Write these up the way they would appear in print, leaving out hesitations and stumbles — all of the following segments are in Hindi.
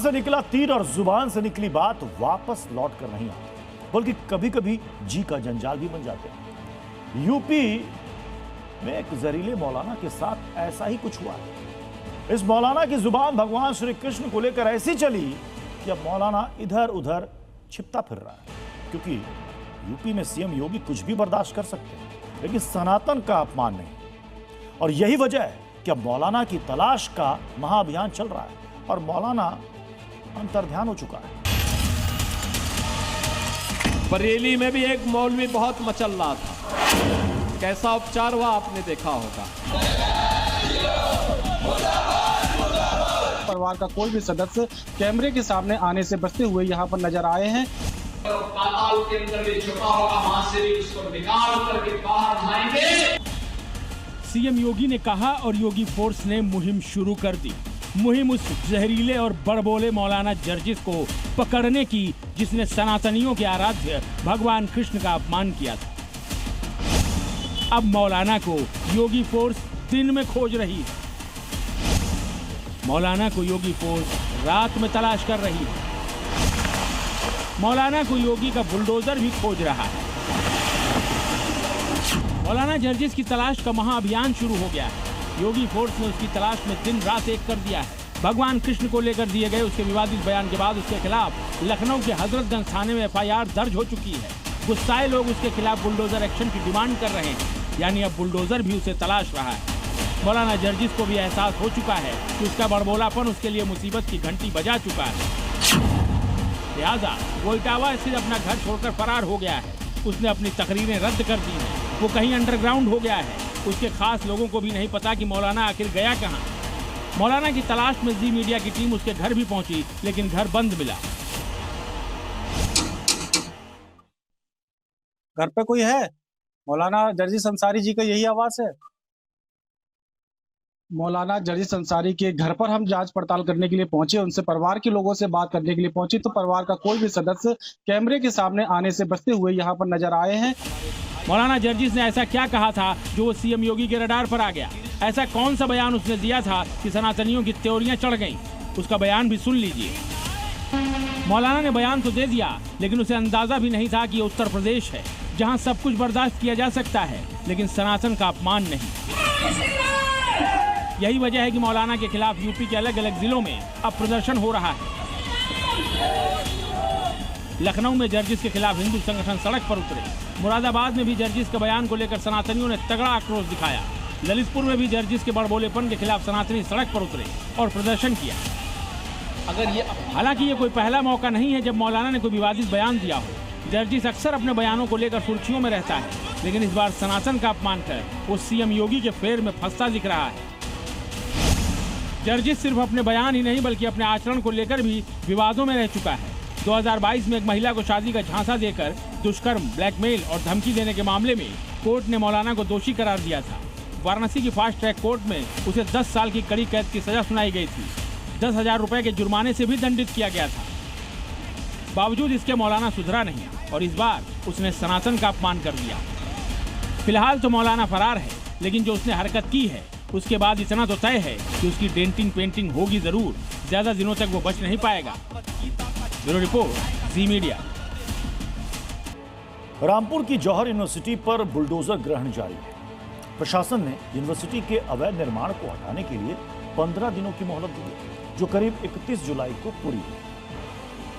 से निकला तीर और जुबान से निकली बात वापस लौट कर नहीं आती, बल्कि कभी कभी जी का जंजाल भी बन जाते हैं। यूपी में एक जहरीले मौलाना के साथ ऐसा ही कुछ हुआ है। इस मौलाना की जुबान भगवान श्री कृष्ण को लेकर ऐसी चली कि अब मौलाना इधर उधर छिपता फिर रहा है, क्योंकि यूपी में सीएम योगी कुछ भी बर्दाश्त कर सकते हैं, लेकिन सनातन का अपमान नहीं। और यही वजह है कि अब मौलाना की तलाश का महाअभियान चल रहा है और मौलाना अंतर्ध्यान हो चुका है। बरेली में भी एक मौलवी बहुत मचल रहा था, कैसा उपचार हुआ आपने देखा होगा। परिवार का कोई भी सदस्य कैमरे के सामने आने से बचते हुए यहाँ पर नजर आए हैं। पाताल के अंदर भी छुपा होगा, वहां से भी उसको निकाल करके बाहर लाएंगे। सीएम योगी ने कहा और योगी फोर्स ने मुहिम शुरू कर दी। मुहिम उस जहरीले और बड़बोले मौलाना जर्जिस को पकड़ने की जिसने सनातनियों के आराध्य भगवान कृष्ण का अपमान किया था। अब मौलाना को योगी फोर्स दिन में खोज रही है। मौलाना को योगी फोर्स रात में तलाश कर रही है। मौलाना को योगी का बुलडोजर भी खोज रहा है। मौलाना जर्जिस की तलाश का महाअभियान शुरू हो गया है। योगी फोर्स ने उसकी तलाश में दिन रात एक कर दिया है। भगवान कृष्ण को लेकर दिए गए उसके विवादित बयान के बाद उसके खिलाफ लखनऊ के हजरतगंज थाने में एफआईआर दर्ज हो चुकी है। गुस्साए लोग उसके खिलाफ बुलडोजर एक्शन की डिमांड कर रहे हैं, यानी अब बुलडोजर भी उसे तलाश रहा है। मौलाना जर्जिस को भी एहसास हो चुका है कि उसका बड़बोलापन उसके लिए मुसीबत की घंटी बजा चुका है। लिहाजा वो इटावा स्थित अपना घर छोड़कर फरार हो गया है। उसने अपनी तकरीरें रद्द कर दी हैं। वो कहीं अंडरग्राउंड हो गया है। उसके खास लोगों को भी नहीं पता कि मौलाना आखिर गया कहाँ। मौलाना की तलाश में जी मीडिया की टीम उसके घर भी पहुंची, लेकिन घर बंद मिला। घर पे कोई है? मौलाना जर्जिस अंसारी जी का यही आवाज है। मौलाना जर्जिस अंसारी के घर पर हम जांच पड़ताल करने के लिए पहुंचे, उनसे परिवार के लोगों से बात करने के लिए पहुंचे, तो परिवार का कोई भी सदस्य कैमरे के सामने आने से बचते हुए यहाँ पर नजर आए हैं। मौलाना जर्जिस ने ऐसा क्या कहा था जो वो सीएम योगी के रडार पर आ गया? ऐसा कौन सा बयान उसने दिया था कि सनातनियों की त्योरियां चढ़ गईं? उसका बयान भी सुन लीजिए। मौलाना ने बयान तो दे दिया, लेकिन उसे अंदाजा भी नहीं था कि ये उत्तर प्रदेश है, जहां सब कुछ बर्दाश्त किया जा सकता है, लेकिन सनातन का अपमान नहीं। यही वजह है कि मौलाना के खिलाफ यूपी के अलग अलग जिलों में अब प्रदर्शन हो रहा है। लखनऊ में जर्जिस के खिलाफ हिंदू संगठन सड़क पर उतरे। मुरादाबाद में भी जर्जिस के बयान को लेकर सनातनियों ने तगड़ा आक्रोश दिखाया। ललितपुर में भी जर्जिस के बड़बोलेपन के खिलाफ सनातनी सड़क पर उतरे और प्रदर्शन किया। हालांकि ये कोई पहला मौका नहीं है जब मौलाना ने कोई विवादित बयान दिया हो। जर्जिस अक्सर अपने बयानों को लेकर सुर्खियों में रहता है, लेकिन इस बार सनातन का अपमान कर वो सीएम योगी के फेर में फंसता दिख रहा है। जर्जिस सिर्फ अपने बयान ही नहीं बल्कि अपने आचरण को लेकर भी विवादों में रह चुका है। 2022 में एक महिला को शादी का झांसा देकर दुष्कर्म, ब्लैकमेल और धमकी देने के मामले में कोर्ट ने मौलाना को दोषी करार दिया था। वाराणसी की फास्ट ट्रैक कोर्ट में उसे 10 साल की कड़ी कैद की सजा सुनाई गई थी। 10,000 रुपए के जुर्माने से भी दंडित किया गया था। बावजूद इसके मौलाना सुधरा नहीं और इस बार उसने सनातन का अपमान कर दिया। फिलहाल तो मौलाना फरार है, लेकिन जो उसने हरकत की है उसके बाद इतना तो तय है कि उसकी डेंटिंग पेंटिंग होगी जरूर। ज्यादा दिनों तक वो बच नहीं पाएगा। ब्यूरो रिपोर्ट, जी मीडिया। रामपुर की जौहर यूनिवर्सिटी पर बुलडोजर ग्रहण जारी है। प्रशासन ने यूनिवर्सिटी के अवैध निर्माण को हटाने के लिए 15 दिनों की मोहलत दी है, जो करीब 31 जुलाई को पूरी हुई।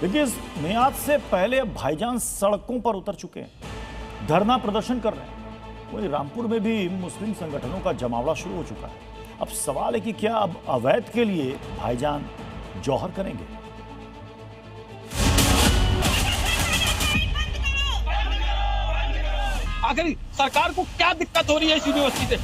लेकिन इस मियाद से पहले भाईजान सड़कों पर उतर चुके हैं, धरना प्रदर्शन कर रहे हैं। वहीं रामपुर में भी मुस्लिम संगठनों का जमावड़ा शुरू हो चुका है। अब सवाल है कि क्या अब अवैध के लिए भाईजान जौहर करेंगे? आखिर सरकार को क्या दिक्कत हो रही है इस यूनिवर्सिटी से?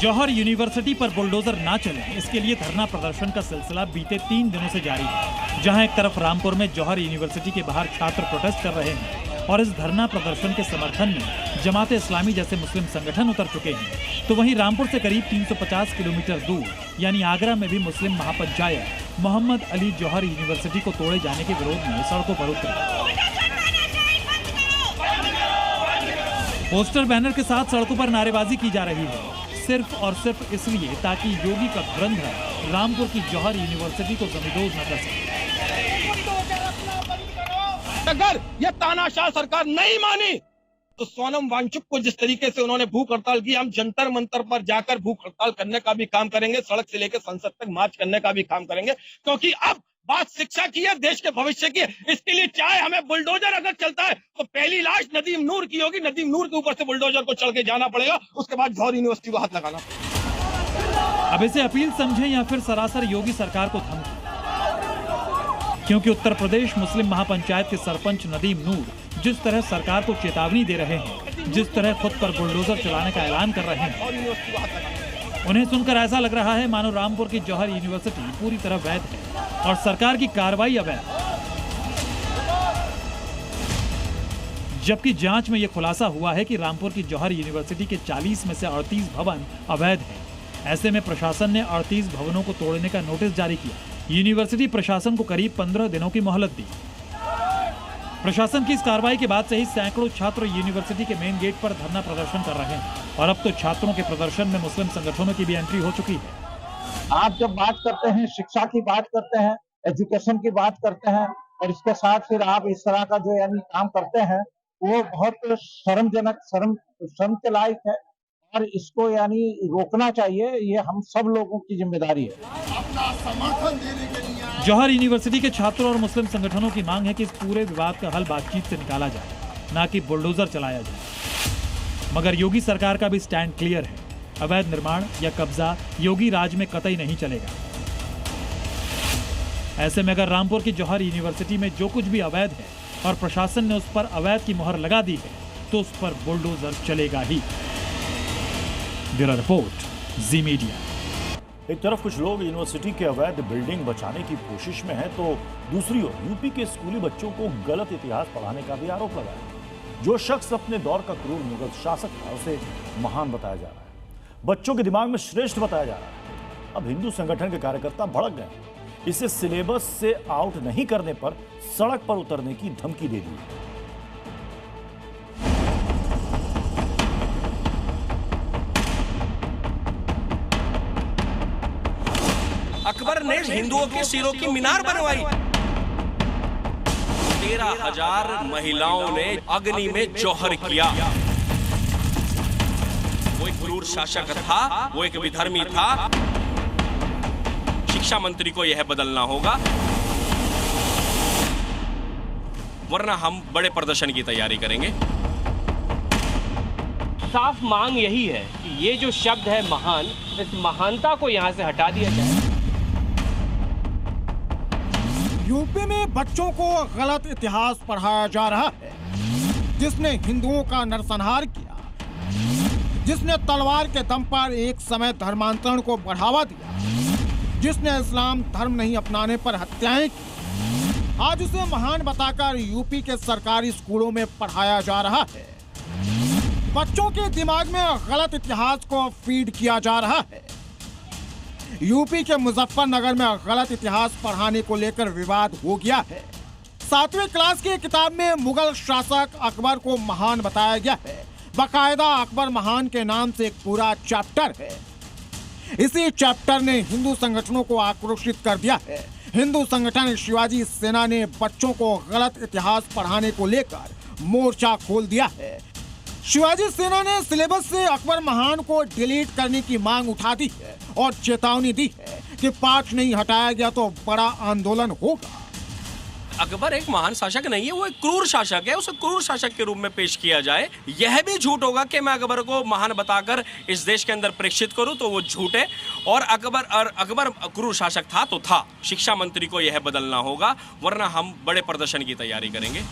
जौहर यूनिवर्सिटी पर बुलडोजर ना चले, इसके लिए धरना प्रदर्शन का सिलसिला बीते 3 दिनों से जारी है। जहां एक तरफ रामपुर में जौहर यूनिवर्सिटी के बाहर छात्र प्रोटेस्ट कर रहे हैं और इस धरना प्रदर्शन के समर्थन में जमाते इस्लामी जैसे मुस्लिम संगठन उतर चुके हैं, तो वहीं रामपुर से करीब 350 किलोमीटर दूर यानी आगरा में भी मुस्लिम महापंचायत मोहम्मद अली जौहर यूनिवर्सिटी को तोड़े जाने के विरोध में सड़कों पर उतरी। पोस्टर बैनर के साथ सड़कों पर नारेबाजी की जा रही है। सिर्फ और सिर्फ इसलिए ताकि योगी का धुरंधर रामपुर की जौहर यूनिवर्सिटी को जमींदोज न कर सके। अगर ये तानाशाह सरकार नहीं मानी तो सोनम वांगचुक को जिस तरीके से उन्होंने भूख हड़ताल की, हम जंतर मंतर पर जाकर भूख हड़ताल करने का भी काम करेंगे, सड़क से लेकर संसद तक मार्च करने का भी काम करेंगे, क्योंकि अब बात शिक्षा की है, देश के भविष्य की है। इसके लिए चाहे हमें बुलडोजर अगर चलता है तो पहली लाश नदीम नूर की होगी, नदीम नूर के ऊपर से बुलडोजर को चढ़ के जाना पड़ेगा, उसके बाद जौहर यूनिवर्सिटी को हाथ लगाना पड़ेगा। अब इसे अपील समझें या फिर सरासर योगी सरकार को धमकी, क्योंकि उत्तर प्रदेश मुस्लिम महापंचायत के सरपंच नदीम नूर जिस तरह सरकार को चेतावनी दे रहे हैं, जिस तरह खुद पर बुलडोजर चलाने का ऐलान कर रहे हैं, उन्हें सुनकर ऐसा लग रहा है मानो रामपुर की जौहर यूनिवर्सिटी पूरी तरह वैध है और सरकार की कार्रवाई अवैध। जबकि जांच में यह खुलासा हुआ है कि रामपुर की जौहर यूनिवर्सिटी के 40 में से 38 भवन अवैध हैं। ऐसे में प्रशासन ने 38 भवनों को तोड़ने का नोटिस जारी किया। यूनिवर्सिटी प्रशासन को करीब 15 दिनों की मोहलत दी। प्रशासन की इस कार्रवाई के बाद से ही सैकड़ों छात्र यूनिवर्सिटी के मेन गेट पर धरना प्रदर्शन कर रहे हैं और अब तो छात्रों के प्रदर्शन में मुस्लिम संगठनों की भी एंट्री हो चुकी है। आप जब बात करते हैं, शिक्षा की बात करते हैं, एजुकेशन की बात करते हैं और इसके साथ फिर आप इस तरह का जो यानी काम करते हैं, वो बहुत शर्मजनक, शर्म के लायक है और इसको यानी रोकना चाहिए। ये हम सब लोगों की जिम्मेदारी है। अपना समर्थन देने के लिए जौहर यूनिवर्सिटी के छात्रों और मुस्लिम संगठनों की मांग है कि इस पूरे विवाद का हल बातचीत से निकाला जाए, न कि बुलडोजर चलाया जाए। मगर योगी सरकार का भी स्टैंड क्लियर है, अवैध निर्माण या कब्जा योगी राज में कतई नहीं चलेगा। ऐसे में अगर रामपुर की जौहर यूनिवर्सिटी में जो कुछ भी अवैध है और प्रशासन ने उस पर अवैध की मोहर लगा दी है तो उस पर बुलडोजर चलेगा ही। ब्यूरो रिपोर्ट, जी मीडिया। एक तरफ कुछ लोग यूनिवर्सिटी के अवैध बिल्डिंग बचाने की कोशिश में हैं, तो दूसरी ओर यूपी के स्कूली बच्चों को गलत इतिहास पढ़ाने का भी आरोप लगा है। जो शख्स अपने दौर का क्रूर मुगल शासक था उसे महान बताया जा रहा है, बच्चों के दिमाग में श्रेष्ठ बताया जा रहा है। अब हिंदू संगठन के कार्यकर्ता भड़क गए, इसे सिलेबस से आउट नहीं करने पर सड़क पर उतरने की धमकी दे दी। अकबर ने हिंदुओं के सिरों की मीनार बनवाई। 13,000 महिलाओं ने अग्नि में जौहर किया। वो एक क्रूर शासक था, वो एक विधर्मी था। शिक्षा मंत्री को यह बदलना होगा, वरना हम बड़े प्रदर्शन की तैयारी करेंगे। साफ मांग यही है कि ये जो शब्द है महान, इस महानता को यहां से हटा दिया जाए। यूपी में बच्चों को गलत इतिहास पढ़ाया जा रहा है, जिसने हिंदुओं का नरसंहार किया, जिसने तलवार के दम पर एक समय धर्मांतरण को बढ़ावा दिया, जिसने इस्लाम धर्म नहीं अपनाने पर हत्याएं की, आज उसे महान बताकर यूपी के सरकारी स्कूलों में पढ़ाया जा रहा है। बच्चों के दिमाग में गलत इतिहास को फीड किया जा रहा है। यूपी के मुजफ्फरनगर में गलत इतिहास पढ़ाने को लेकर विवाद हो गया है। 7वीं क्लास की किताब में मुगल शासक अकबर को महान बताया गया है। बाकायदा अकबर महान के नाम से एक पूरा चैप्टर है। इसी चैप्टर ने हिंदू संगठनों को आक्रोशित कर दिया है। हिंदू संगठन शिवाजी सेना ने बच्चों को गलत इतिहास पढ़ाने को लेकर मोर्चा खोल दिया है। शिवाजी सेना ने सिलेबस से अकबर महान को डिलीट करने की मांग उठा दी है और चेतावनी दी है कि पाठ नहीं हटाया गया तो बड़ा आंदोलन होगा। अकबर एक महान शासक नहीं है, वो एक क्रूर शासक है। उसे क्रूर शासक के रूप में पेश किया जाए, यह भी झूठ होगा कि मैं अकबर को महान बताकर इस देश के अंदर प्रेषित करूं, तो वो झूठ है। और अकबर क्रूर शासक था तो था। शिक्षा मंत्री को यह बदलना होगा, वरना हम बड़े प्रदर्शन की तैयारी करेंगे।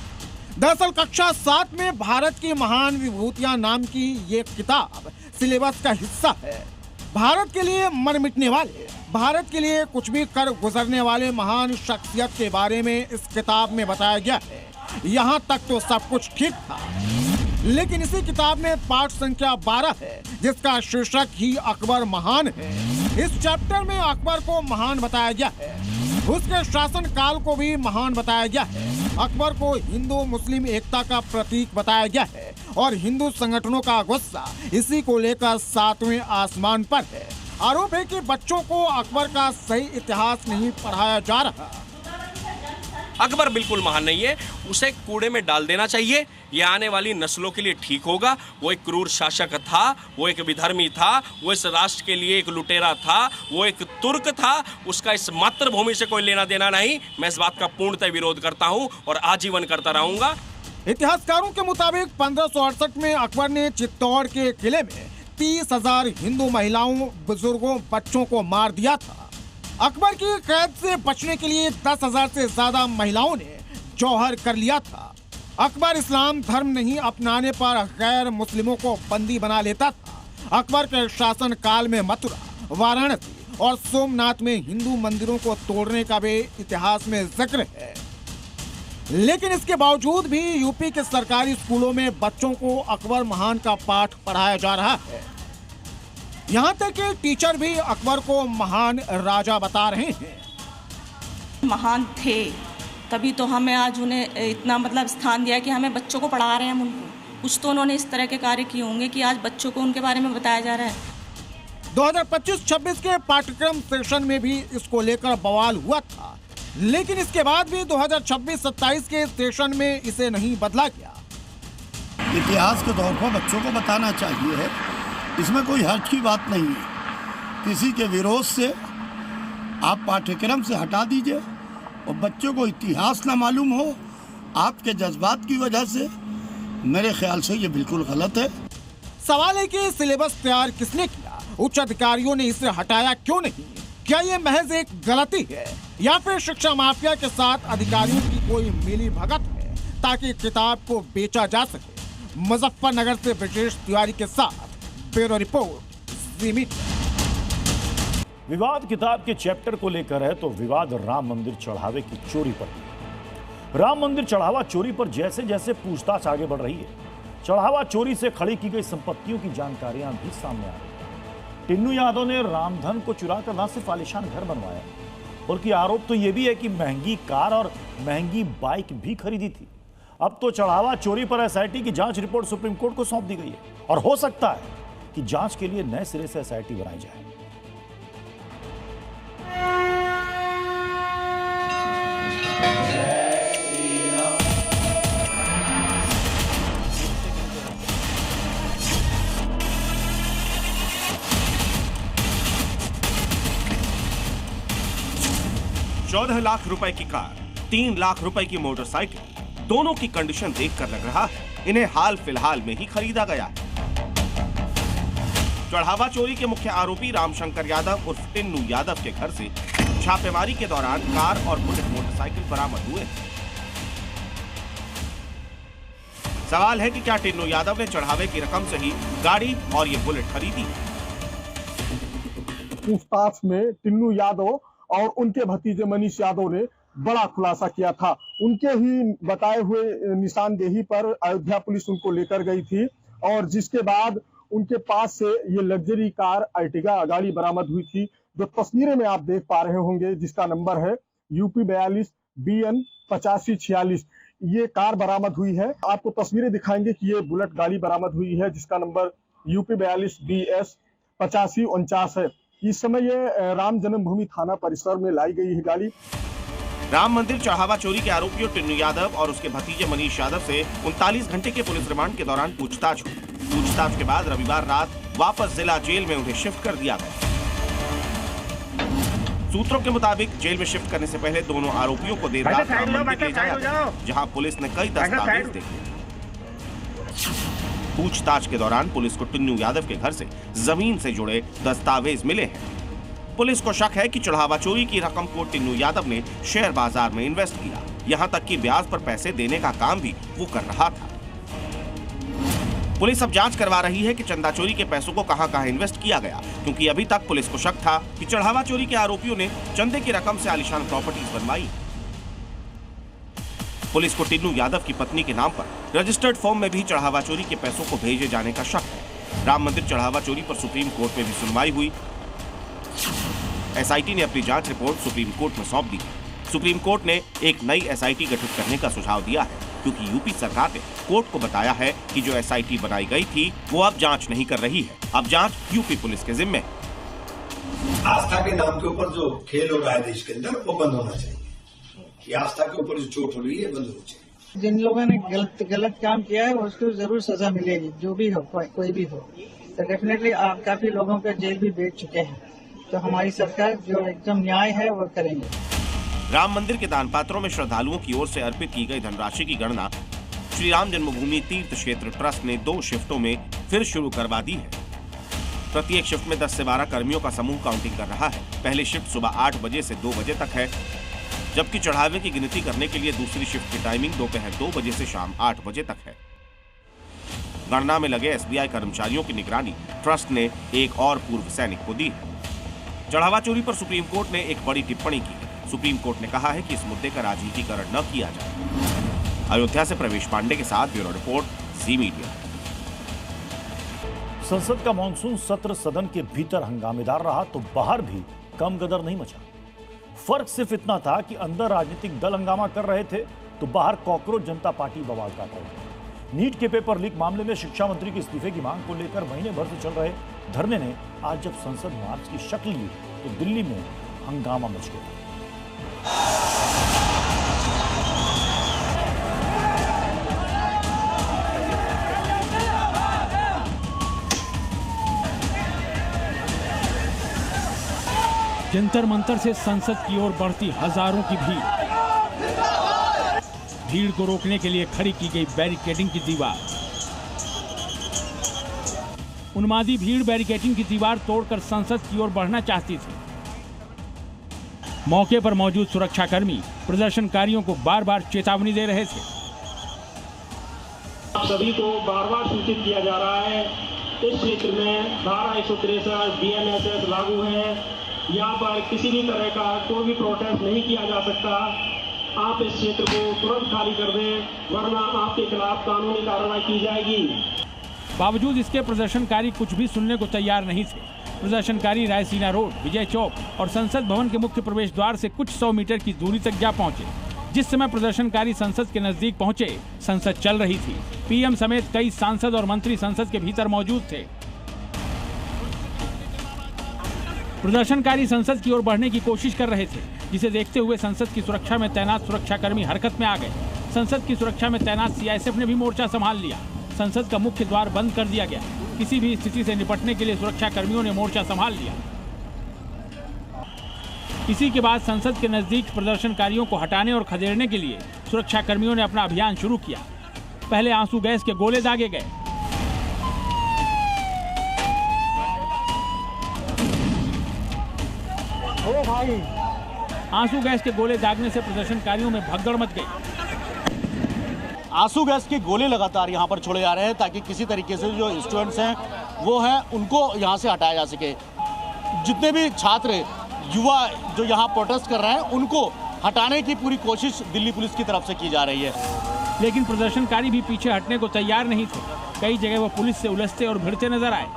दरअसल कक्षा 7 में भारत की महान विभूतियां नाम की ये किताब सिलेबस का हिस्सा है। भारत के लिए मर मिटने वाले, भारत के लिए कुछ भी कर गुजरने वाले महान शख्सियत के बारे में इस किताब में बताया गया है। यहाँ तक तो सब कुछ ठीक था, लेकिन इसी किताब में पाठ संख्या 12 है, जिसका शीर्षक ही अकबर महान है। इस चैप्टर में अकबर को महान बताया गया है, उसके शासन काल को भी महान बताया गया है। अकबर को हिंदू मुस्लिम एकता का प्रतीक बताया गया है और हिंदू संगठनों का गुस्सा इसी को लेकर 7वें आसमान पर है। आरोप है कि बच्चों को अकबर का सही इतिहास नहीं पढ़ाया जा रहा। अकबर बिल्कुल महान नहीं है, उसे कूड़े में डाल देना चाहिए। यह आने वाली नस्लों के लिए ठीक होगा। वो एक क्रूर शासक था, वो एक विधर्मी था, वो इस राष्ट्र के लिए एक लुटेरा था, वो एक तुर्क था। उसका इस मातृभूमि से कोई लेना देना नहीं। मैं इस बात का पूर्णतः विरोध करता हूं और आजीवन करता रहूंगा। इतिहासकारों के मुताबिक 1568 में अकबर ने चित्तौड़ के किले में 30,000 हिंदू महिलाओं, बुजुर्गों, बच्चों को मार दिया था। अकबर की कैद से बचने के लिए 10,000 से ज्यादा महिलाओं ने जौहर कर लिया था। अकबर इस्लाम धर्म नहीं अपनाने पर गैर मुस्लिमों को बंदी बना लेता था। अकबर के शासन काल में मथुरा, वाराणसी और सोमनाथ में हिंदू मंदिरों को तोड़ने का भी इतिहास में जिक्र है। लेकिन इसके बावजूद भी यूपी के सरकारी स्कूलों में बच्चों को अकबर महान का पाठ पढ़ाया जा रहा है। यहाँ तक कि टीचर भी अकबर को महान राजा बता रहे हैं। महान थे, तभी तो हमें आज उन्हें इतना स्थान दिया कि हमें बच्चों को पढ़ा रहे हैं। हम उनको कुछ तो उन्होंने इस तरह के कार्य किए होंगे कि आज बच्चों को उनके बारे में बताया जा रहा है। 2025-26 के पाठ्यक्रम सेशन में भी इसको लेकर बवाल हुआ था, लेकिन इसके बाद भी 2026-27 के सेशन में इसे नहीं बदला गया। इतिहास के तौर पर बच्चों को बताना चाहिए, इसमें कोई हर्ज की बात नहीं है। किसी के विरोध से आप पाठ्यक्रम से हटा दीजिए और बच्चों को इतिहास ना मालूम हो आपके जज्बात की वजह से, मेरे ख्याल से ये बिल्कुल गलत है। सवाल है कि सिलेबस तैयार किसने किया, उच्च अधिकारियों ने इसे हटाया क्यों नहीं? क्या ये महज एक गलती है या फिर शिक्षा माफिया के साथ अधिकारियों की कोई मिली भगत है ताकि किताब को बेचा जा सके? मुजफ्फरनगर से ब्रिजेश तिवारी के साथ ब्यूरो रिपोर्ट, ज़ी मीडिया। विवाद किताब के चैप्टर को लेकर है तो विवाद राम मंदिर चढ़ावे की चोरी पर भी। राम मंदिर चढ़ावा चोरी पर जैसे जैसे पूछताछ आगे बढ़ रही है, चढ़ावा चोरी से खड़ी की गई संपत्तियों की जानकारियां भी सामने आ रही है। टिन्नू यादव ने रामधन को चुराकर न सिर्फ आलीशान घर बनवाया, बल्कि आरोप तो यह भी है कि महंगी कार और महंगी बाइक भी खरीदी थी। अब तो चढ़ावा चोरी पर एसआईटी की जांच रिपोर्ट सुप्रीम कोर्ट को सौंप दी गई है और हो सकता है कि जांच के लिए नए सिरे से एसआईटी बनाई जाए। ₹14 लाख की कार, 3 लाख रुपए की मोटरसाइकिल, दोनों की कंडीशन देखकर लग रहा है इन्हें हाल फिलहाल में ही खरीदा गया है। चढ़ावा चोरी के मुख्य आरोपी रामशंकर यादव उर्फ टिन्नू यादव के घर से छापेमारी के दौरान कार और बुलेट मोटरसाइकिल बरामद हुए। सवाल है कि क्या टिन्नू यादव ने चढ़ावे की रकम से ही गाड़ी और ये बुलेट खरीदी? पूछताछ में टिन्नू यादव और उनके भतीजे मनीष यादव ने बड़ा खुलासा किया था। उनके ही बताए हुए निशानदेही पर अयोध्या पुलिस उनको लेकर गई थी और जिसके बाद उनके पास से ये लग्जरी कार अर्टिगा गाड़ी बरामद हुई थी, जो तस्वीरें में आप देख पा रहे होंगे, जिसका नंबर है UP 42 BN 8546। ये कार बरामद हुई है। आपको तस्वीरें दिखाएंगे कि ये बुलेट गाड़ी बरामद हुई है जिसका नंबर UP 42 BS 8549 है। इस समय ये राम जन्मभूमि थाना परिसर में लाई गई है गाड़ी। राम मंदिर चढ़ावा चोरी के आरोपियों टिन्नू यादव और उसके भतीजे मनीष यादव से 39 घंटे के पुलिस रिमांड के दौरान पूछताछ हुई। पूछताछ के बाद रविवार रात वापस जिला जेल में उन्हें शिफ्ट कर दिया गया। सूत्रों के मुताबिक जेल में शिफ्ट करने से पहले दोनों आरोपियों को देर रात राम मंदिर ले जाया गया, जहां पुलिस ने कई दस्तावेज देखे। पूछताछ के दौरान पुलिस को टिन्नू यादव के घर से जमीन से जुड़े दस्तावेज मिले हैं। पुलिस को शक है कि चढ़ावा चोरी की रकम को टिन्नू यादव ने शेयर बाजार में इन्वेस्ट किया, यहां तक कि ब्याज पर पैसे देने का काम भी वो कर रहा था। पुलिस अब जांच करवा रही है कि चंदा चोरी के पैसों को कहां-कहां इन्वेस्ट किया गया, क्योंकि अभी तक पुलिस को शक था कि चढ़ावा चोरी के आरोपियों ने चंदे की रकम से आलीशान प्रॉपर्टीज बनवाई। पुलिस को टिन्नू यादव की पत्नी के नाम पर रजिस्टर्ड फॉर्म में भी चढ़ावा चोरी के पैसों को भेजे जाने का शक है। राम मंदिर चढ़ावा चोरी पर सुप्रीम कोर्ट में भी सुनवाई हुई। एसआईटी ने अपनी जांच रिपोर्ट सुप्रीम कोर्ट में सौंप दी। सुप्रीम कोर्ट ने एक नई एसआईटी गठित करने का सुझाव दिया है। क्योंकि यूपी सरकार ने कोर्ट को बताया है कि जो SIT बनाई गई थी वो अब जांच नहीं कर रही है। अब जांच यूपी पुलिस के जिम्मे। आस्था के नाम के ऊपर जो खेल हो रहा है देश के अंदर वो बंद होना चाहिए। ये आस्था के ऊपर जो चोट हो रही है बंद होनी चाहिए। जिन लोगों ने गलत काम किया है उसको जरूर सजा मिलेगी, जो भी हो, कोई भी हो। तो डेफिनेटली आप काफी लोगों का जेल भी भेज चुके हैं, तो हमारी सरकार जो एकदम न्याय है वो करेंगे। राम मंदिर के दान पात्रों में श्रद्धालुओं की ओर से अर्पित की गई धनराशि की गणना श्री राम जन्मभूमि तीर्थ क्षेत्र ट्रस्ट ने 2 शिफ्टों में फिर शुरू करवा दी है। प्रत्येक शिफ्ट में 10 से 12 कर्मियों का समूह काउंटिंग कर रहा है। पहली शिफ्ट सुबह 8 बजे से 2 बजे तक है, जबकि चढ़ावे की गिनती करने के लिए दूसरी शिफ्ट की टाइमिंग दोपहर 2 बजे से शाम 8 बजे तक है। गणना में लगे SBI कर्मचारियों की निगरानी ट्रस्ट ने एक और पूर्व सैनिक को दी है। चढ़ावा चोरी पर सुप्रीम कोर्ट ने एक बड़ी टिप्पणी की है। सुप्रीम कोर्ट ने कहा है कि इस मुद्दे का राजनीतिकरण न किया जाए। अयोध्या से प्रवेश पांडे के साथ ब्यूरो रिपोर्ट, जी मीडिया। संसद का मानसून सत्र सदन के भीतर हंगामेदार रहा तो बाहर भी कम गदर नहीं मचा। फर्क सिर्फ इतना था कि अंदर राजनीतिक दल हंगामा कर रहे थे तो बाहर कॉकरोच जनता पार्टी बवाल काट रही थी। नीट के पेपर लीक मामले में शिक्षा मंत्री के इस्तीफे की मांग को लेकर महीने भर से चल रहे धरने ने आज जब संसद मार्च की शक्ल ली तो दिल्ली में हंगामा मच गया। जंतर मंतर से संसद की ओर बढ़ती हजारों की भीड़ को रोकने के लिए खड़ी की गई बैरिकेडिंग की दीवार। उन्मादी भीड़ बैरिकेडिंग की दीवार तोड़कर संसद की ओर बढ़ना चाहती थी। मौके पर मौजूद सुरक्षाकर्मी प्रदर्शनकारियों को बार बार चेतावनी दे रहे थे। आप सभी को बार बार सूचित किया जा रहा है, इस क्षेत्र में धारा 163 BNSS लागू है। यहाँ पर किसी भी तरह का कोई भी प्रोटेस्ट नहीं किया जा सकता। आप इस क्षेत्र को तुरंत खाली कर दें, वरना आपके खिलाफ कानूनी कार्रवाई की जाएगी। बावजूद इसके प्रदर्शनकारी कुछ भी सुनने को तैयार नहीं थे। प्रदर्शनकारी रायसीना रोड, विजय चौक और संसद भवन के मुख्य प्रवेश द्वार से कुछ 100 मीटर की दूरी तक जा पहुंचे। जिस समय प्रदर्शनकारी संसद के नजदीक पहुंचे, संसद चल रही थी। PM समेत कई सांसद और मंत्री संसद के भीतर मौजूद थे। प्रदर्शनकारी संसद की ओर बढ़ने की कोशिश कर रहे थे, जिसे देखते हुए संसद की सुरक्षा में तैनात सुरक्षाकर्मी हरकत में आ गए। संसद की सुरक्षा में तैनात CISF ने भी मोर्चा संभाल लिया। संसद का मुख्य द्वार बंद कर दिया गया। किसी भी स्थिति से निपटने के लिए सुरक्षा कर्मियों ने मोर्चा संभाल लिया। इसी के बाद संसद के नजदीक प्रदर्शनकारियों को हटाने और खदेड़ने के लिए सुरक्षा कर्मियों ने अपना अभियान शुरू किया। पहले आंसू गैस के गोले दागे गए। आंसू गैस के गोले दागने से प्रदर्शनकारियों में भगदड़ मच गई। आंसू गैस के गोले लगातार यहाँ पर छोड़े जा रहे हैं ताकि किसी तरीके से जो स्टूडेंट्स हैं वो हैं उनको यहाँ से हटाया जा सके। जितने भी छात्र युवा जो यहाँ प्रोटेस्ट कर रहे हैं उनको हटाने की पूरी कोशिश दिल्ली पुलिस की तरफ से की जा रही है, लेकिन प्रदर्शनकारी भी पीछे हटने को तैयार नहीं थे। कई जगह वो पुलिस से उलझते और भिड़ते नजर आए।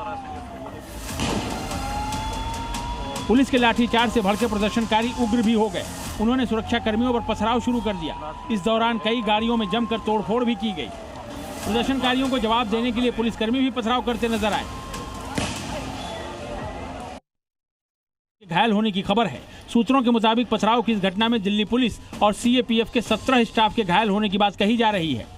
पुलिस के लाठीचार्ज से भड़के प्रदर्शनकारी उग्र भी हो गए। उन्होंने सुरक्षा कर्मियों पर पथराव शुरू कर दिया। इस दौरान कई गाड़ियों में जमकर तोड़फोड़ भी की गई। प्रदर्शनकारियों को जवाब देने के लिए पुलिसकर्मी भी पथराव करते नजर आए। घायल होने की खबर है। सूत्रों के मुताबिक पथराव की इस घटना में दिल्ली पुलिस और CAPF के 17 स्टाफ के घायल होने की बात कही जा रही है।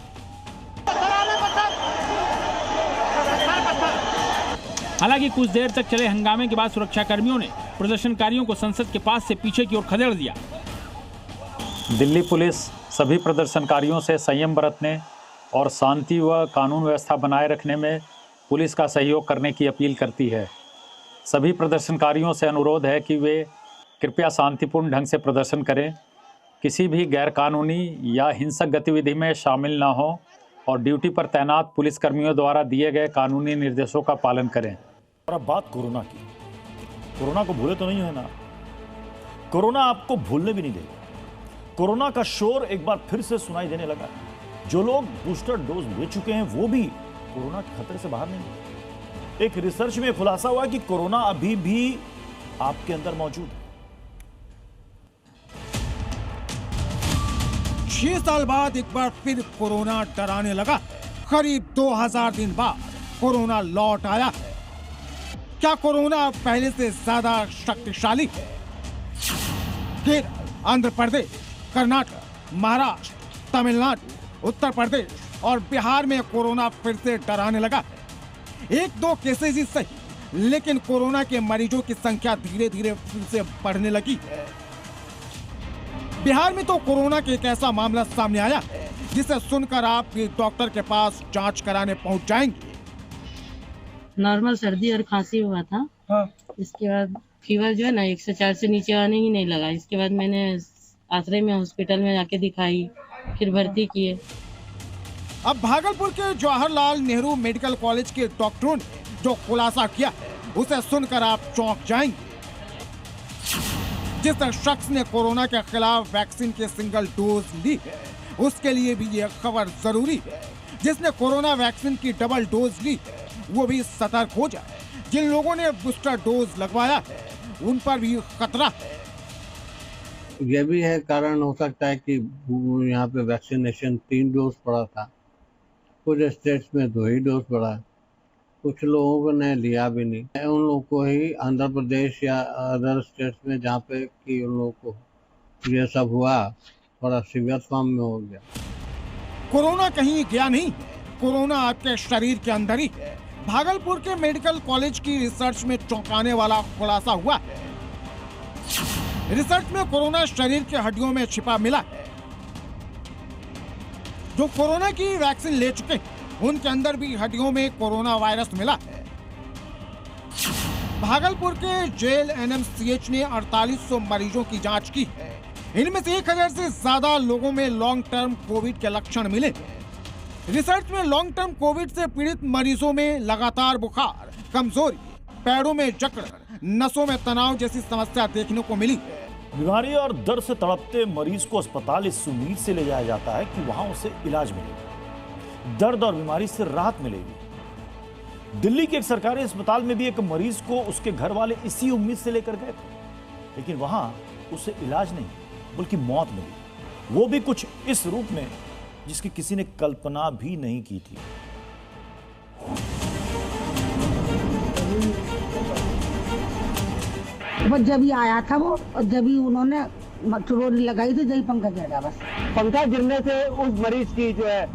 हालांकि कुछ देर तक चले हंगामे के बाद सुरक्षा कर्मियों ने प्रदर्शनकारियों को संसद के पास से पीछे की ओर खदेड़ दिया। दिल्ली पुलिस सभी प्रदर्शनकारियों से संयम बरतने और शांति व कानून व्यवस्था बनाए रखने में पुलिस का सहयोग करने की अपील करती है। सभी प्रदर्शनकारियों से अनुरोध है कि वे कृपया शांतिपूर्ण ढंग से प्रदर्शन करें, किसी भी गैरकानूनी या हिंसक गतिविधि में शामिल न हों और ड्यूटी पर तैनात पुलिसकर्मियों द्वारा दिए गए कानूनी निर्देशों का पालन करें। और अब बात कोरोना की। कोरोना को भूले तो नहीं है ना? कोरोना आपको भूलने भी नहीं देगा। कोरोना का शोर एक बार फिर से सुनाई देने लगा। जो लोग बूस्टर डोज ले चुके हैं वो भी कोरोना के खतरे से बाहर नहीं है। एक रिसर्च में खुलासा हुआ कि कोरोना अभी भी आपके अंदर मौजूद है। 6 साल बाद एक बार फिर कोरोना डराने लगा। करीब 2000 दिन बाद कोरोना लौट आया है। क्या कोरोना पहले से ज्यादा शक्तिशाली है? केरल, आंध्र प्रदेश, कर्नाटक, महाराष्ट्र, तमिलनाडु, उत्तर प्रदेश और बिहार में कोरोना फिर से डराने लगा है। 1-2 केसेस ही सही, लेकिन कोरोना के मरीजों की संख्या धीरे धीरे फिर से बढ़ने लगी है। बिहार में तो कोरोना के एक ऐसा मामला सामने आया है जिसे सुनकर आप भी डॉक्टर के पास जांच कराने पहुंच जाएंगे। नॉर्मल सर्दी और खांसी हुआ था। इसके बाद फीवर जो है ना 104 से नीचे आने ही नहीं लगा। इसके बाद मैंने आश्रय में हॉस्पिटल में जाके दिखाई, फिर भर्ती किए। अब भागलपुर के जवाहरलाल नेहरू मेडिकल कॉलेज के डॉक्टरों ने जो खुलासा किया है उसे सुनकर आप चौंक जाएंगे। जिस शख्स ने कोरोना के खिलाफ वैक्सीन के सिंगल डोज ली है उसके लिए भी ये खबर जरूरी है। जिसने कोरोना वैक्सीन की डबल डोज ली है वो भी सतर्क हो जाए। जिन लोगों ने बूस्टर डोज लगवाया है उन पर भी खतरा है। यह भी है कारण हो सकता है कि यहाँ पे वैक्सीनेशन 3 डोज पड़ा था, कुछ स्टेट्स में 2 ही डोज पड़ा, कुछ लोगों ने लिया भी नहीं। उन लोगों को ही आंध्र प्रदेश या अदर स्टेट्स में जहाँ पे कि उन लोगों को ये सब हुआ थोड़ा सीवियर फॉर्म में हो गया। कोरोना कहीं गया नहीं, कोरोना आपके शरीर के अंदर ही है। भागलपुर के मेडिकल कॉलेज की रिसर्च में चौंकाने वाला खुलासा हुआ है। रिसर्च में कोरोना शरीर के हड्डियों में छिपा मिला है। जो कोरोना की वैक्सीन ले चुके हैं उनके अंदर भी हड्डियों में कोरोना वायरस मिला है। भागलपुर के जेल एनएमसीएच ने 4800 मरीजों की जांच की है। इनमें से 1000 से ज्यादा लोगों में लॉन्ग टर्म कोविड के लक्षण मिले। रिसर्च में लॉन्ग टर्म कोविड से पीड़ित मरीजों में लगातार बुखार, कमजोरी, पैरों में जकड़, नसों में तनाव जैसी समस्या देखने को मिली। बीमारी और दर्द से तड़पते मरीज को अस्पताल इस उम्मीद से ले जाया जाता है कि वहां उसे इलाज मिलेगा, दर्द और बीमारी से राहत मिलेगी। दिल्ली के एक सरकारी अस्पताल में भी एक मरीज को उसके घर वाले इसी उम्मीद से लेकर गए थे, लेकिन वहां उसे इलाज नहीं बल्कि मौत मिली, वो भी कुछ इस रूप में जिसकी किसी ने कल्पना भी नहीं की थी। बस जब ही आया था वो और जब ही उन्होंने चुरोली लगाई थी जब पंखा गिरा, बस पंखा गिरने से उस मरीज की जो है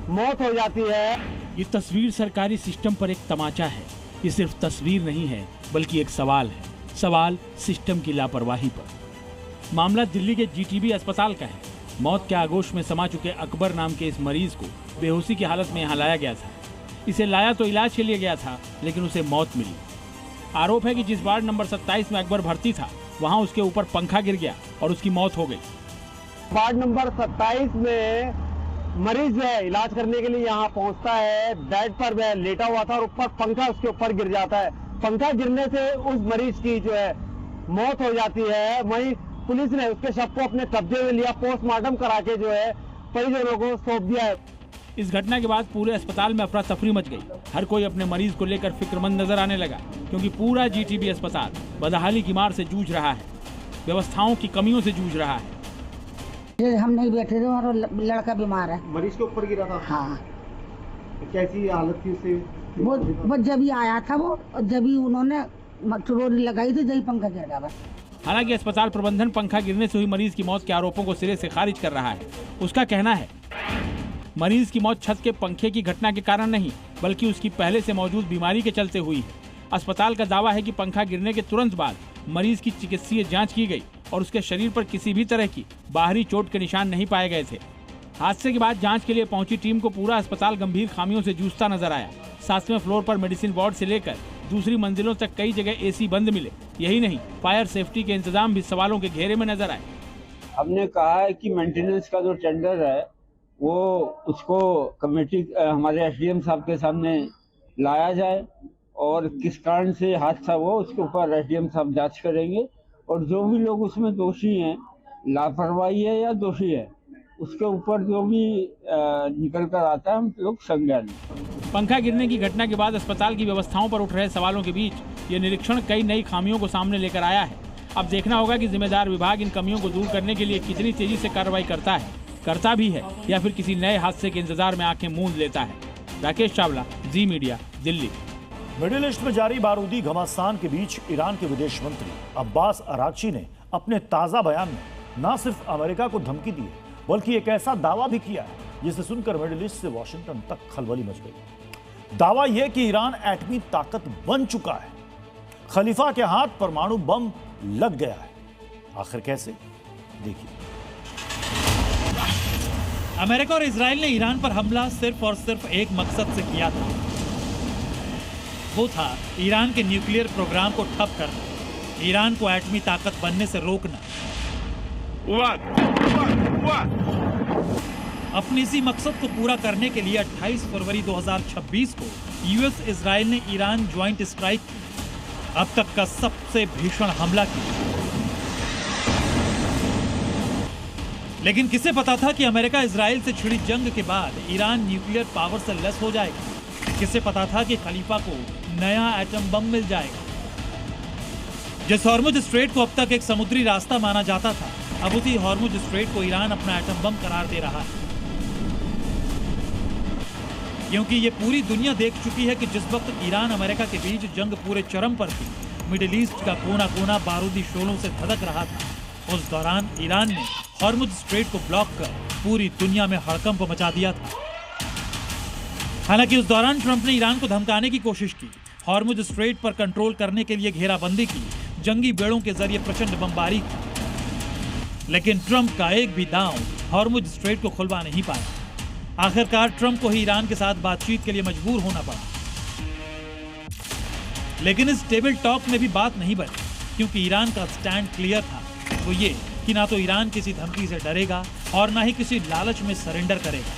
मौत हो जाती है। ये तस्वीर सरकारी सिस्टम पर एक तमाचा है। ये सिर्फ तस्वीर नहीं है बल्कि एक सवाल है, सवाल सिस्टम की लापरवाही पर। मामला दिल्ली के जीटीबी अस्पताल का है। मौत के आगोश में समा चुके अकबर नाम के इस मरीज को बेहोशी की हालत में यहाँ लाया गया था। इसे लाया तो इलाज के लिए गया था, लेकिन उसे मौत मिली। आरोप है कि जिस वार्ड नंबर 27 में अकबर भर्ती था वहाँ उसके ऊपर पंखा गिर गया और उसकी मौत हो गई। वार्ड नंबर 27 में मरीज जो है इलाज करने के लिए यहाँ पहुँचता है, बेड पर वह लेटा हुआ था और ऊपर पंखा उसके ऊपर गिर जाता है। पंखा गिरने से उस मरीज की जो है मौत हो जाती है। वहीं पुलिस ने उसके शव को अपने कब्जे में लिया, पोस्टमार्टम करा के जो है परिजनों को सौंप दिया है। इस घटना के बाद पूरे अस्पताल में अफरा तफरी मच गई। हर कोई अपने मरीज को लेकर फिक्रमंद नजर आने लगा, क्योंकि पूरा जीटीबी अस्पताल बदहाली की मार से जूझ रहा है, व्यवस्थाओं की कमियों से जूझ रहा है। हम नहीं बैठे थे और लड़का बीमार है। मरीज के ऊपर गिरा था? हाँ। कैसी हालत थी उसे? वो जब ही आया था वो और जब ही उन्होंने चुरोली लगाई थी जब ही पंखा गिरा, बस। हालांकि अस्पताल प्रबंधन पंखा गिरने से हुई मरीज की मौत के आरोपों को सिरे से खारिज कर रहा है। उसका कहना है मरीज की मौत छत के पंखे की घटना के कारण नहीं बल्कि उसकी पहले से मौजूद बीमारी के चलते हुई है। अस्पताल का दावा है कि पंखा गिरने के तुरंत बाद मरीज की चिकित्सीय जांच की गई और उसके शरीर पर किसी भी तरह की बाहरी चोट के निशान नहीं पाए गए थे। हादसे के बाद जांच के लिए पहुंची टीम को पूरा अस्पताल गंभीर खामियों से जूझता नजर आया। 7वें फ्लोर पर मेडिसिन वार्ड से लेकर दूसरी मंजिलों तक कई जगह एसी बंद मिले। यही नहीं, फायर सेफ्टी के इंतजाम भी सवालों के घेरे में नजर आए। हमने कहा है कि मेंटेनेंस का जो टेंडर है वो उसको कमेटी हमारे एसडीएम साहब के सामने लाया जाए और किस कारण से हादसा हुआ उसके ऊपर एसडीएम साहब जांच करेंगे और जो भी लोग उसमें दोषी हैं, लापरवाही है या दोषी है, उसके ऊपर जो भी निकल कर आता है हम लोग संज्ञान। पंखा गिरने की घटना के बाद अस्पताल की व्यवस्थाओं पर उठ रहे सवालों के बीच ये निरीक्षण कई नई खामियों को सामने लेकर आया है। अब देखना होगा कि जिम्मेदार विभाग इन कमियों को दूर करने के लिए कितनी तेजी से कार्रवाई करता है। करता भी है या फिर किसी नए हादसे के इंतजार में आंखें मूंद लेता है। राकेश चावला, जी मीडिया, दिल्ली। मिडिल ईस्ट में जारी बारूदी घमासान के बीच ईरान के विदेश मंत्री अब्बास अरागची ने अपने ताजा बयान में न सिर्फ अमेरिका को धमकी दी है, बल्कि एक ऐसा दावा भी किया है जिसे सुनकर मिडिल ईस्ट से वॉशिंगटन तक खलबली मच गई। दावा यह कि ईरान एटमी ताकत बन चुका है, खलीफा के हाथ परमाणु बम लग गया है। आखिर कैसे, देखिए। अमेरिका और इजराइल ने ईरान पर हमला सिर्फ और सिर्फ एक मकसद से किया था, वो था ईरान के न्यूक्लियर प्रोग्राम को ठप करना, ईरान को एटमी ताकत बनने से रोकना। अपने इसी मकसद को पूरा करने के लिए 28 फरवरी 2026 को यूएस इजराइल ने ईरान ज्वाइंट स्ट्राइक की, अब तक का सबसे भीषण हमला किया। लेकिन किसे पता था कि अमेरिका इजराइल से छिड़ी जंग के बाद ईरान न्यूक्लियर पावर से लेस हो जाएगा। किसे पता था कि खलीफा को नया एटम बम मिल जाएगा। जिस हॉर्मुज स्ट्रेट को अब तक एक समुद्री रास्ता माना जाता था, अब उसी हॉर्मुज स्ट्रेट को ईरान अपना एटम बम करार दे रहा है, क्योंकि ये पूरी दुनिया देख चुकी है कि जिस वक्त ईरान अमेरिका के बीच जंग पूरे चरम पर थी, मिडिल ईस्ट का कोना कोना बारूदी शोलों से धधक रहा था, उस दौरान ईरान ने हॉर्मुज स्ट्रेट को ब्लॉक कर पूरी दुनिया में हड़कंप मचा दिया था। हालांकि उस दौरान ट्रंप ने ईरान को धमकाने की कोशिश की, हॉर्मुज स्ट्रेट पर कंट्रोल करने के लिए घेराबंदी की, जंगी बेड़ों के जरिए प्रचंड बमबारी की, लेकिन ट्रंप का एक भी दांव हॉर्मुज स्ट्रेट को खुलवा नहीं पाया। आखिरकार ट्रंप को ही ईरान के साथ बातचीत के लिए मजबूर होना पड़ा। लेकिन इस टेबल टॉक में भी बात नहीं बनी, क्योंकि ईरान का स्टैंड क्लियर था, वो ये कि ना तो ईरान किसी धमकी से डरेगा और ना ही किसी लालच में सरेंडर करेगा।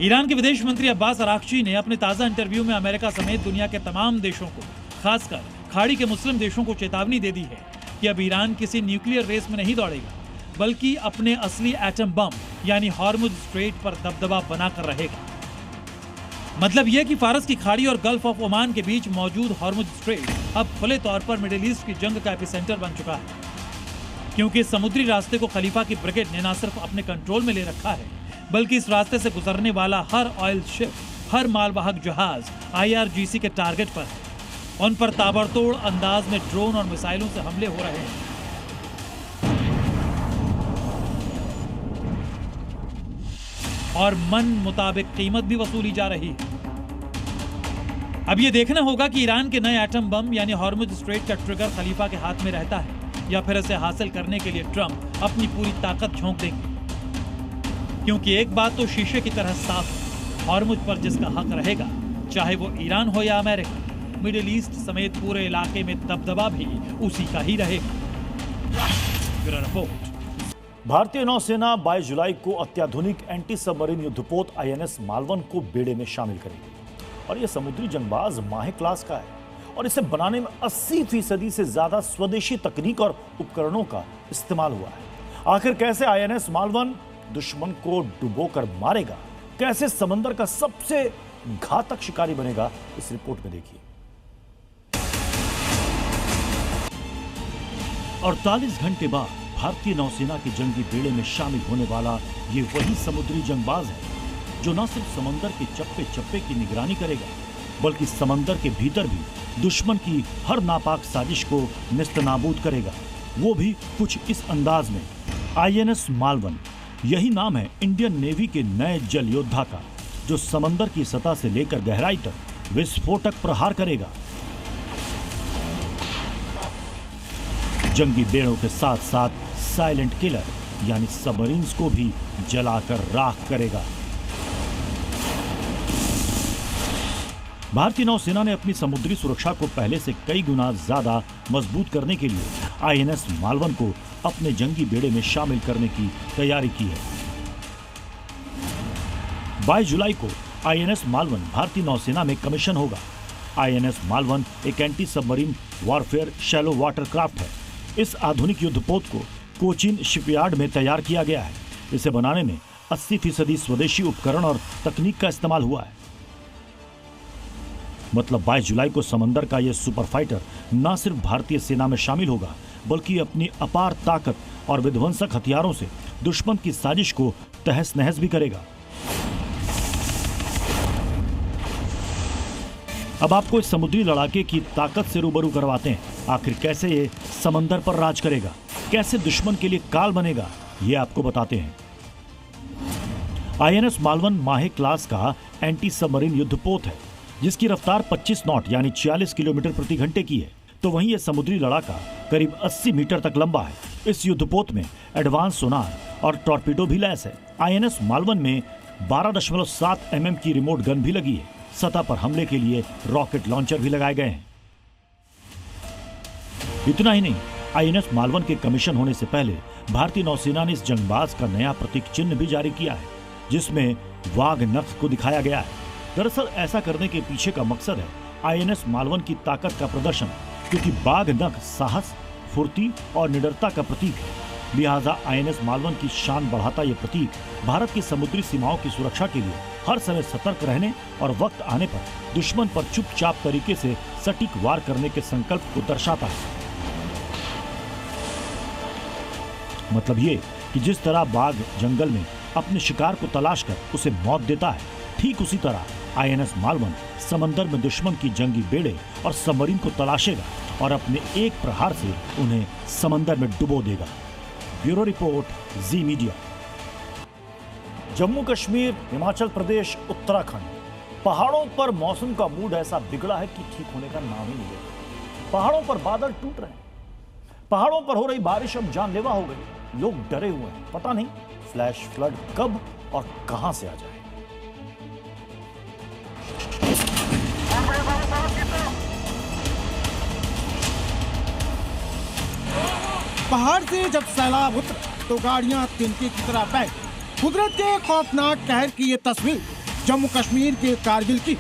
ईरान के विदेश मंत्री अब्बास अरागची ने अपने ताजा इंटरव्यू में अमेरिका समेत दुनिया के तमाम देशों को, खासकर खाड़ी के मुस्लिम देशों को चेतावनी दे दी है कि अब ईरान किसी न्यूक्लियर रेस में नहीं दौड़ेगा, बल्कि अपने असली एटम बम यानी हॉर्मुज स्ट्रेट पर दबदबा बनाकर रहेगा। मतलब यह कि फारस की खाड़ी और गल्फ ऑफ ओमान के बीच मौजूद हॉर्मुज स्ट्रेट अब खुले तौर पर मिडिल ईस्ट की जंग का एपिसेंटर बन चुका है, क्योंकि इस समुद्री रास्ते को खलीफा की ब्रिगेड ने न सिर्फ अपने कंट्रोल में ले रखा है, बल्कि इस रास्ते से गुजरने वाला हर ऑयल शिप, हर मालवाहक जहाज IRGC के टारगेट पर है। उन पर ताबड़तोड़ अंदाज में ड्रोन और मिसाइलों से हमले हो रहे हैं। और मन मुताबिक कीमत भी वसूली जा रही है। अब यह देखना होगा कि ईरान के नए एटम बम यानी हॉर्मुज स्ट्रेट का ट्रिगर खलीफा के हाथ में रहता है या फिर इसे हासिल करने के लिए ट्रंप अपनी पूरी ताकत झोंक देंगे। क्योंकि एक बात तो शीशे की तरह साफ है, हॉर्मुज पर जिसका हक रहेगा, चाहे वो ईरान हो या अमेरिका, मिडिल ईस्ट समेत पूरे इलाके में दबदबा भी उसी का ही रहेगा। Bureau report. भारतीय नौसेना 22 जुलाई को अत्याधुनिक एंटी सबमरीन युद्धपोत INS मालवन को बेड़े में शामिल करेगी और यह समुद्री जंगबाज माहे क्लास का है और इसे बनाने में 80% से ज्यादा स्वदेशी तकनीक और उपकरणों का इस्तेमाल हुआ है। आखिर कैसे INS मालवन दुश्मन को डुबोकर मारेगा, कैसे समंदर का सबसे घातक शिकारी बनेगा, इस रिपोर्ट में देखिए। 48 घंटे बाद भारतीय नौसेना के जंगी बेड़े में शामिल होने वाला ये वही समुद्री जंगबाज है जो न सिर्फ समंदर के चप्पे चप्पे की निगरानी करेगा, बल्कि समंदर के भीतर भी दुश्मन की हर नापाक साजिश को निस्तनाबूद करेगा, वो भी कुछ इस अंदाज में। INS मालवन, यही नाम है इंडियन नेवी के नए जल योद्धा का, जो समंदर की सतह से लेकर गहराई तक विस्फोटक प्रहार करेगा। जंगी बेड़ों के साथ साथ साइलेंट किलर यानी सबमरीन्स को भी जलाकर राख करेगा। भारतीय नौसेना ने अपनी समुद्री सुरक्षा को पहले से कई गुना ज्यादा मजबूत करने के लिए INS मालवन को अपने जंगी बेड़े में शामिल करने की तैयारी की है। 22 जुलाई को INS मालवन भारतीय नौसेना में कमीशन होगा। INS मालवन एक anti submarine warfare shallow water craft है। इस आधुनिक युद्धपोत को कोचीन शिपयार्ड में तैयार किया गया है। इसे बनाने में 80% स्वदेशी उपकरण और तकनीक का इस्तेमाल हुआ है। मतलब 22 जुलाई को समंदर का यह सुपर फाइटर न सिर्फ भारतीय सेना में शामिल होगा, बल्कि अपनी अपार ताकत और विध्वंसक हथियारों से दुश्मन की साजिश को तहस नहस भी करेगा। अब आपको इस समुद्री लड़ाके की ताकत से रूबरू करवाते हैं। आखिर कैसे ये समंदर पर राज करेगा, कैसे दुश्मन के लिए काल बनेगा, ये आपको बताते हैं। आईएनएस मालवन माहे क्लास का एंटी सबमरीन युद्धपोत है, जिसकी रफ्तार 25 नॉट यानी 46 किलोमीटर प्रति घंटे की है। तो वहीं यह समुद्री लड़ाका करीब 80 मीटर तक लंबा है। इस युद्धपोत में एडवांस सोनार और टॉर्पीडो भी लैस है। आईएनएस मालवन में 12.7 mm की रिमोट गन भी लगी है। सतह पर हमले के लिए रॉकेट लॉन्चर भी लगाए गए हैं। इतना ही नहीं, आईएनएस मालवन के कमीशन होने से पहले भारतीय नौसेना ने इस जंगबाज का नया प्रतीक चिन्ह भी जारी किया है, जिसमें वाघ नख को दिखाया गया है। दरअसल ऐसा करने के पीछे का मकसद है आईएनएस मालवन की ताकत का प्रदर्शन, क्योंकि बाघ नख साहस, फुर्ती और निडरता का प्रतीक है। लिहाजा आईएनएस मालवन की शान बढ़ाता यह प्रतीक भारत की समुद्री सीमाओं की सुरक्षा के लिए हर समय सतर्क रहने और वक्त आने पर दुश्मन पर चुपचाप तरीके से सटीक वार करने के संकल्प को दर्शाता है। मतलब ये कि जिस तरह बाघ जंगल में अपने शिकार को तलाश कर उसे मौत देता है, ठीक उसी तरह आईएनएस मालवन समंदर में दुश्मन की जंगी बेड़े और सबमरीन को तलाशेगा और अपने एक प्रहार से उन्हें समंदर में डुबो देगा। ब्यूरो रिपोर्ट, जी मीडिया। जम्मू कश्मीर, हिमाचल प्रदेश, उत्तराखंड, पहाड़ों पर मौसम का मूड ऐसा बिगड़ा है कि ठीक होने का नाम ही नहीं है। पहाड़ों पर बादल टूट रहे हैं, पहाड़ों पर हो रही बारिश अब जानलेवा हो गई। लोग डरे हुए हैं, पता नहीं फ्लैश फ्लड कब और कहां से आ जाए। पहाड़ से जब सैलाब उतरा तो गाड़ियां तिनके की तरह बह गई। कुदरत के खौफनाक कहर की ये तस्वीर जम्मू कश्मीर के कारगिल की।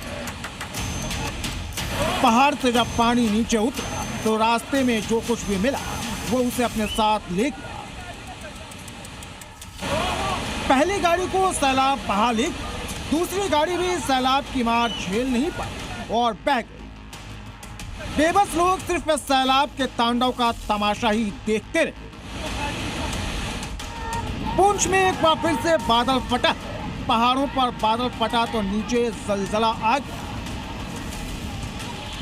पहाड़ से जब पानी नीचे उतरा तो रास्ते में जो कुछ भी मिला वो उसे अपने साथ ले गया। पहली गाड़ी को सैलाब बहा ले, दूसरी गाड़ी भी सैलाब की मार झेल नहीं पाई और बह गई। बेबस लोग सिर्फ इस सैलाब के तांडव का तमाशा ही देखते रहे। पुंछ में एक बार फिर से बादल फटा। पहाड़ों पर बादल फटा तो नीचे जलजला आ गया।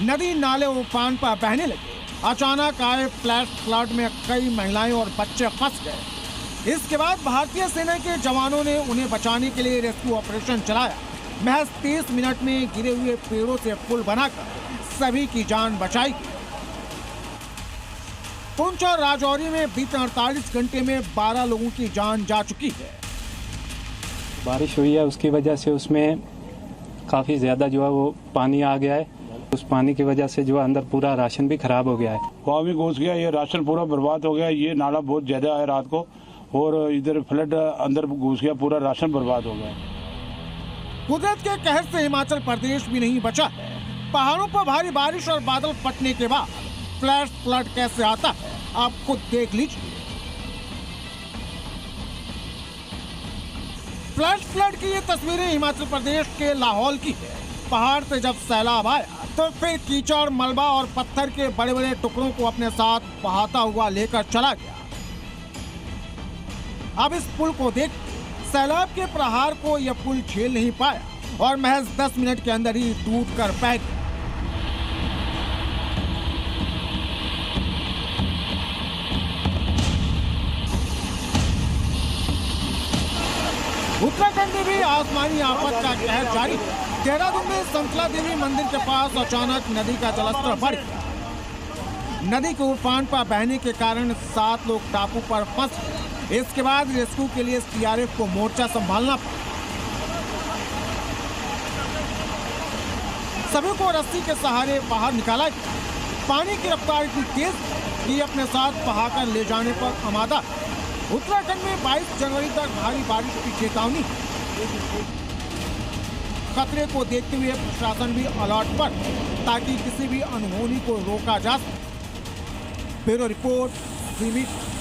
नदी नाले उफान पर बहने लगे। अचानक आए फ्लैश फ्लड में कई महिलाएं और बच्चे फंस गए। इसके बाद भारतीय सेना के जवानों ने उन्हें बचाने के लिए रेस्क्यू ऑपरेशन चलाया। महज 30 मिनट में गिरे हुए पेड़ों से पुल बनाकर सभी की जान बचाई गई। पुंछ और राजौरी में बीते 48 घंटे में 12 लोगों की जान जा चुकी है। बारिश हुई है, उसकी वजह से उसमें काफ़ी ज़्यादा जो है वो पानी आ गया है। उस पानी की वजह से जो अंदर पूरा राशन भी खराब हो गया है। गाँव में घुस गया, ये राशन पूरा बर्बाद हो गया। ये नाला बहुत ज़्यादा है रात को, और इधर फ्लड अंदर घुस गया, पूरा राशन बर्बाद हो गया। कुदरत के कहर से हिमाचल प्रदेश भी नहीं बचा है। पहाड़ों पर भारी बारिश और बादल फटने के बाद फ्लैश फ्लड कैसे आता है आप खुद देख लीजिए। फ्लैश फ्लड की ये तस्वीरें हिमाचल प्रदेश के लाहौल की है। पहाड़ से जब सैलाब आया तो फिर कीचड़, मलबा और पत्थर के बड़े बड़े टुकड़ों को अपने साथ बहाता हुआ लेकर चला गया। अब इस पुल को देख, सैलाब के प्रहार को यह पुल झेल नहीं पाया और महज 10 मिनट के अंदर ही टूट कर बह गया। उत्तराखंड में भी आसमानी आफत का कहर जारी। देहरादून में संतला देवी मंदिर के पास अचानक नदी का जलस्तर बढ़ गया। नदी के उफान पर बहने के कारण 7 लोग टापू पर फंस गए। इसके बाद रेस्क्यू के लिए सीआरएफ को मोर्चा संभालना पड़ा। सभी को रस्सी के सहारे बाहर निकाला गया। पानी की रफ्तार इतनी तेज कि अपने साथ बहाकर ले जाने पर आमादा। उत्तराखंड में 22 जनवरी तक भारी बारिश की चेतावनी। खतरे को देखते हुए प्रशासन भी अलर्ट पर, ताकि किसी भी अनहोनी को रोका जा सके। ब्यूरो रिपोर्ट, जी मीडिया।